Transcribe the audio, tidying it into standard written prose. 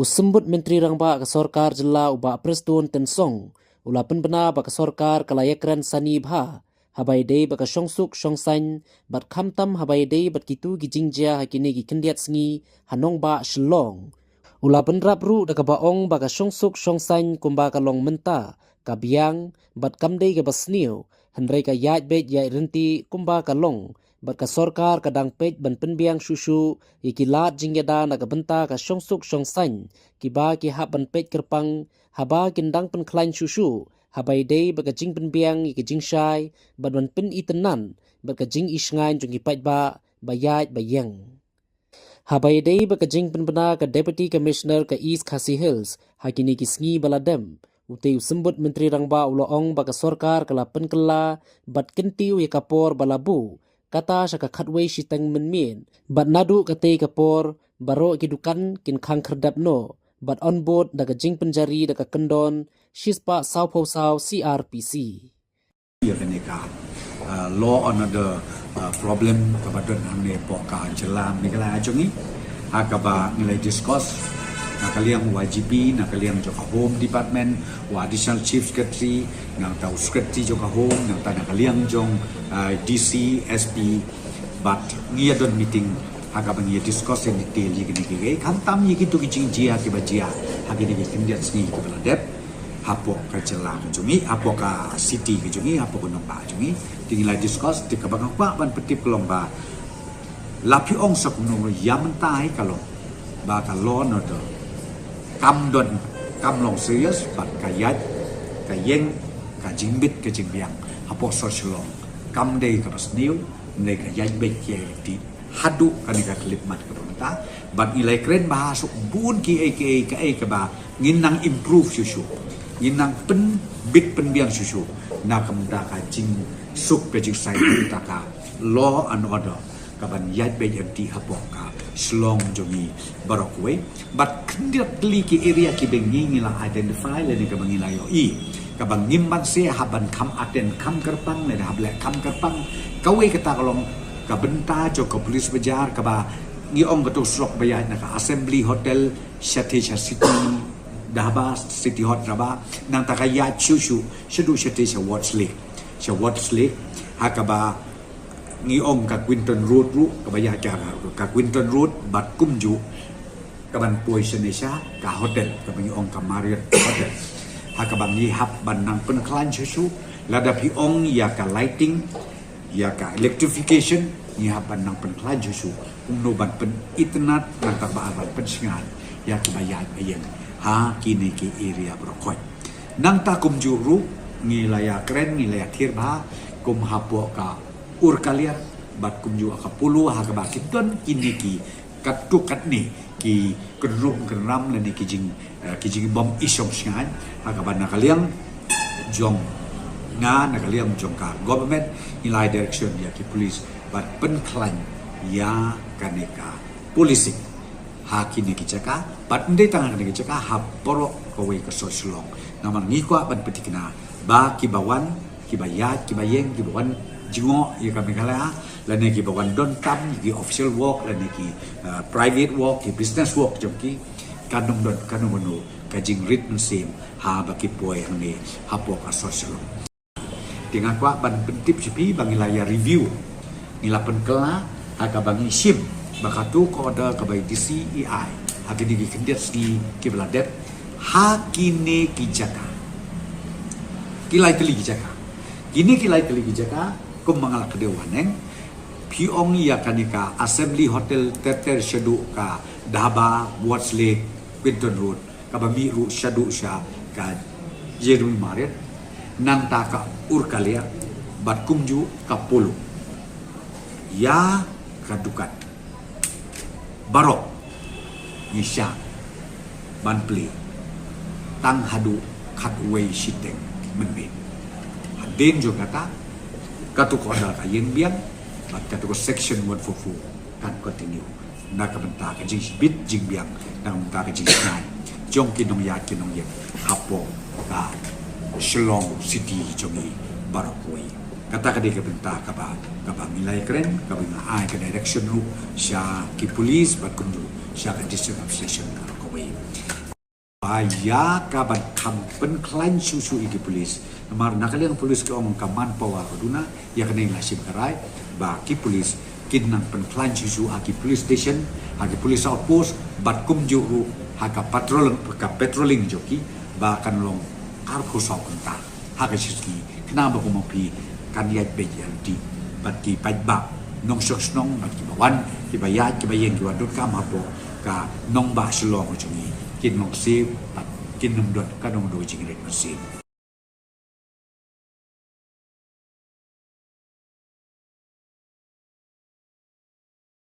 Usembut Menteri Rangba ke Sorkar Jela ubak Preston Tensong, ulapan benar baka Sorkar kalayakran sani bha, habai day baka syongsuk syongsan, bat kamtam habai day bat kitu gijingjia hakini gikendiat sengi, hanong ba shlong. Ulapan rapru daka baong baka syongsuk syongsan kumba kalong menta, kabiang, bat kamday ka basniw, hendray ka yaj bet yaj renti kumba kalong, bat ka Sorkar kadang pej ban penbiang susu ikilat jingyada nakabenta ka syongsuk syongsan kiba ki hab ban pej kerpang haba kindang penklain susu habai day baka jing penbiang iki shai bat ban pen itenan baka jing isngain jung ipaj ba bayaj bayang habai day baka jing penbena ka Deputy Commissioner ka East Khasi Hills hakini kisngi baladem Utay usembut Menteri Rangba uloong baka Sorkar kala penkela bat kentiu ya kapor balabu kata syaka khatway sitang menmien bat nadu katay kapor baro kidukan kin khang kerdap no bat on board daga jing penjari daga kendon shispa saw CRPC law on the problem kabadon hamne poka jelam nikala ajongi akaba nilai discuss nakaliang YGP nakaliang joka home department wa additional chief secretary nang tau secretary joka home nang ta nakaliang jong DC SP but ngia don meeting agaba ngia discuss in detail yigini gege kantam yigitu kijing jia kibajia hagini kindiat sni kibala dep hapo ka jela jungi hapo ka city jungi hapo ko nomba jungi tingila discuss tikabang kwa ban petip lomba lapi ong sak no yamantai kalong ba ka law no do kam don kam long serious bat kayat kayeng ka jingbit ka jingbiang hapo social long kam day ka basniu ne ka yaj bet ye di hadu kan ka klip mat ka pamata bat ilai kren bahasuk bun ki ka ba nginang improve susu nginang pen bit penbiang susu na kamda ka jing suk ka jing sai ta ka law and order kaban yaj bet yang di hapo ka slong jongi barokwe but kendiat li ki area ki bengi ngila identify le ni ka bangila yo I ka bangim ban se haban kam aten kam kerpang le hable kam kerpang kawe kata kalong ka benta jo ka polis bajar ka ba ngi ong betul slok bayar na ka assembly hotel City daba city hot raba nang takaya chuchu shedu shete sha watsley hakaba ngi ong ka Quinton Road ru ka baya ka Quinton Road bat kumju ka ban poisonesha ka hotel ka ngi ong ka Marriott hotel ha ka bang ngi hap ban nang pen klan susu lada pi ong ya ka lighting ya ka electrification ngi hap ban nang pen klan susu no ban pen internet nang ta ba ban pen singan ya ka baya bayeng ha kini ki area brokoi nang ta kumju ru ngi laya kren ngi laya thirba kum hapo ka ur kalian bat kumju akapulu ha kabakit don kini ki katukat ni ki kerum keram le ni kijing bom isong singan ha kaban nakaliang jong na nakaliang jong ka government nilai direction ya ki police bat penklan ya kaneka polisi ha kini ki jaka bat ndai tangan ni ki jaka ha porok kowe ke soslong naman ngikwa ban petikna ba ki bawan ki bayat ki bayeng ki bawan jingo ya kami kala lani ki bawan don tam ki official work lani ki private work ki business work jomki kanung don kanung menu kajing rit musim ha baki poe ni hapo ka social dengan kwa ban pentip sipi bangilaya review nilapen kela aga bangi sim bakatu ko ada ka bai DCEI hagini ki kendiat si ki beladet hakine ki jaka kilai teli ki jaka kini kilai teli ki jaka kum mangalak kedewaneng piong ya kanika assembly hotel terter shadu ka daba Watsley Quinton Road ka bami ru shadu sha ka Jeremy Marriott nang ta ka urkalia bat kumju ka polo ya kadukat barok nisha banpli tang hadu khatway shiteng menbe hadin juga kata katu ko ada kayeng biang bat katu ko section 144 kan continue nak benta ka jing bit jing biang nang benta ka jing nai jong kinong ya kinong ye hapo ka Shillong city jongi barokwe kata ka de ka benta ka ba milai kren ka ba ai ka direction ru sha ki police bat kundu sha ka district of station ka ko baya kaban kam penklan susu iki polis namar nakaliang polis ke omong kaman pawa kaduna ya kena lasib karai ba ki polis kinang penklan susu aki police station aki police outpost bat kum ju haka patrolling joki ba kan long kar ko sok ta haka siski kenapa ko mapi kan yat bejan di bat ki pajba nong sok snong bat ki bawan ki bayat ki bayeng ki wadut ka mapo ka nong ba slong ko chungi kin nong sip kin nong dot ka nong do jing ret mesin